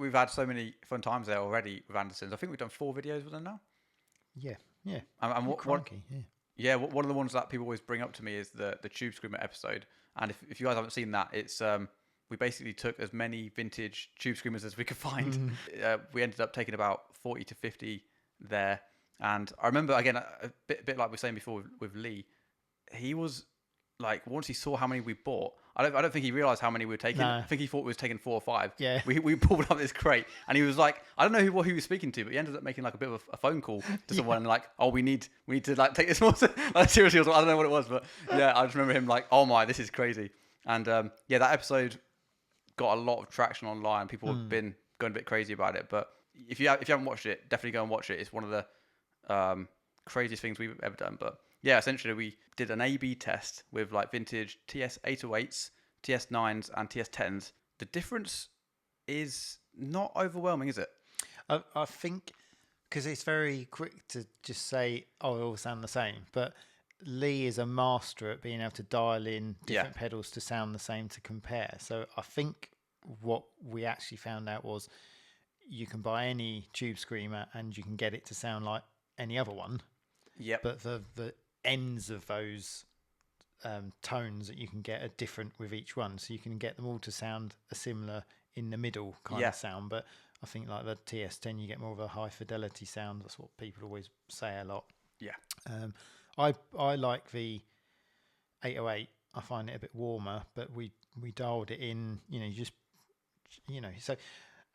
we've had so many fun times there already with Andertons. I think we've done 4 videos with them now. Yeah. And one of the ones that people always bring up to me is the Tube Screamer episode. And if you guys haven't seen that, it's we basically took as many vintage Tube Screamers as we could find. We ended up taking about 40 to 50 there. And I remember, again, a bit like we were saying before with Lee, he was like, once he saw how many we bought, I don't think he realised how many we were taking. No. I think he thought we was taking 4 or 5. Yeah. We pulled up this crate, and he was like, I don't know who he was speaking to, but he ended up making like a bit of a phone call to someone, and like, oh, we need to like take this more. Like, seriously, I don't know what it was, but yeah, I just remember him like, oh my, this is crazy. And that episode got a lot of traction online. People have been going a bit crazy about it. But if you haven't watched it, definitely go and watch it. It's one of the craziest things we've ever done. But yeah, essentially we did an A/B test with like vintage TS808s, TS9s, and TS10s. The difference is not overwhelming, is it? I think because it's very quick to just say, oh, they all sound the same. But Lee is a master at being able to dial in different pedals to sound the same to compare. So I think what we actually found out was you can buy any Tube Screamer and you can get it to sound like any other one. Yep. But the ends of those tones that you can get are different with each one. So you can get them all to sound a similar in the middle kind of sound. But I think like the TS10, you get more of a high fidelity sound. That's what people always say a lot. Yeah. I like the 808. I find it a bit warmer, but we dialed it in, so,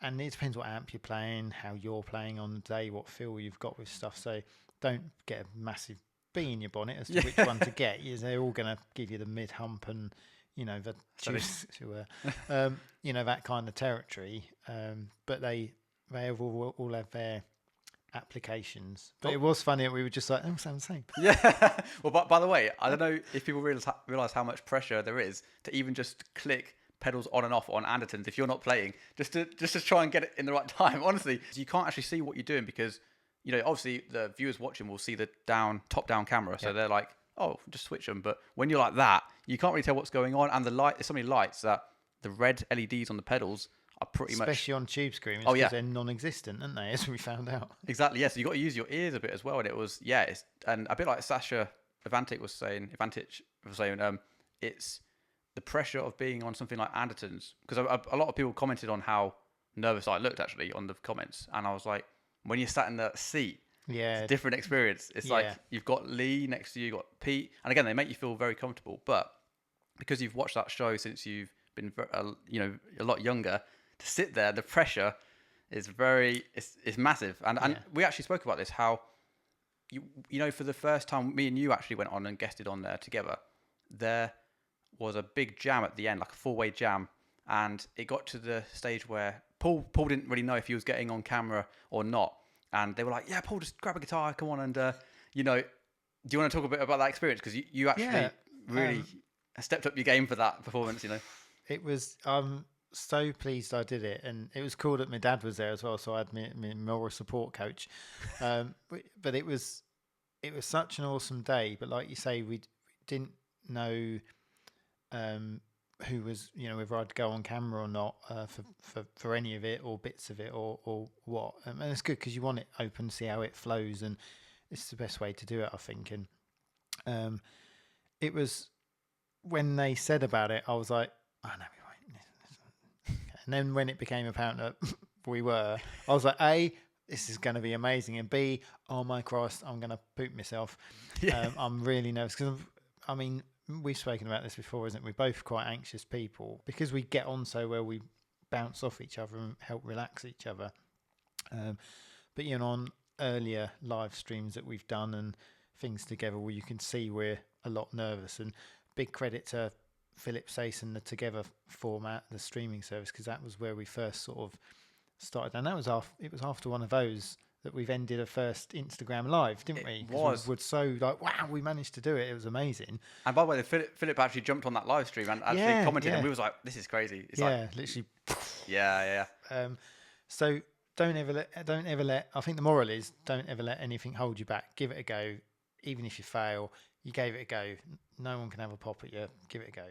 and it depends what amp you're playing, how you're playing on the day, what feel you've got with stuff. So don't get a massive bee in your bonnet as to which one to get. They're all going to give you the mid hump and, the that kind of territory. But they all have their applications. But it was funny that we were just like, oh, sound the same. Yeah. Well, by the way, I don't know if people realize how much pressure there is to even just click pedals on and off on Andertons if you're not playing, just to try and get it in the right time. Honestly, you can't actually see what you're doing because, obviously the viewers watching will see the top-down camera, so they're like, oh, just switch them. But when you're like that, you can't really tell what's going on, and there's so many lights that the red LEDs on the pedals are pretty much... Especially on Tube Screamers, because they're non-existent, aren't they, as we found out. Exactly, yes. Yeah, so you got to use your ears a bit as well, and it was, and a bit like Sasha Ivantic was saying, it's the pressure of being on something like Andertons, because a lot of people commented on how nervous I looked, actually, on the comments, and I was like, when you're sat in the seat, it's a different experience. It's like you've got Lee next to you, you've got Pete, and again, they make you feel very comfortable, but because you've watched that show since you've been a lot younger, to sit there, the pressure is it's massive. And we actually spoke about this, how for the first time me and you actually went on and guested on there together, there was a big jam at the end, like a 4-way jam, and it got to the stage where Paul didn't really know if he was getting on camera or not, and they were like, yeah, Paul, just grab a guitar, come on, and do you want to talk a bit about that experience, because you actually really stepped up your game for that performance. It was I'm so pleased I did it, and it was cool that my dad was there as well, so I had my moral support coach. But it was such an awesome day. But like you say, we didn't know who was, whether I'd go on camera or not for any of it or bits of it or what. And it's good because you want it open, see how it flows, and it's the best way to do it, I think. And it was when they said about it, I was like, oh no, we won't. And then when it became apparent that we were, I was like, A, this is going to be amazing, and B, oh my Christ, I'm going to poop myself. I'm really nervous because we've spoken about this before, isn't it? We're both quite anxious people because we get on so well. We bounce off each other and help relax each other. But on earlier live streams that we've done and things together, where you can see we're a lot nervous. And big credit to Philip Sayson, the Together format, the streaming service, because that was where we first sort of started. And that was it was after one of those that we've ended a first Instagram live, didn't we? It was. We were so like, wow, we managed to do it. It was amazing. And by the way, Philip actually jumped on that live stream and actually commented, and we was like, this is crazy. It's literally. Yeah. So don't ever let. I think the moral is, don't ever let anything hold you back. Give it a go, even if you fail. You gave it a go. No one can have a pop at you. Give it a go.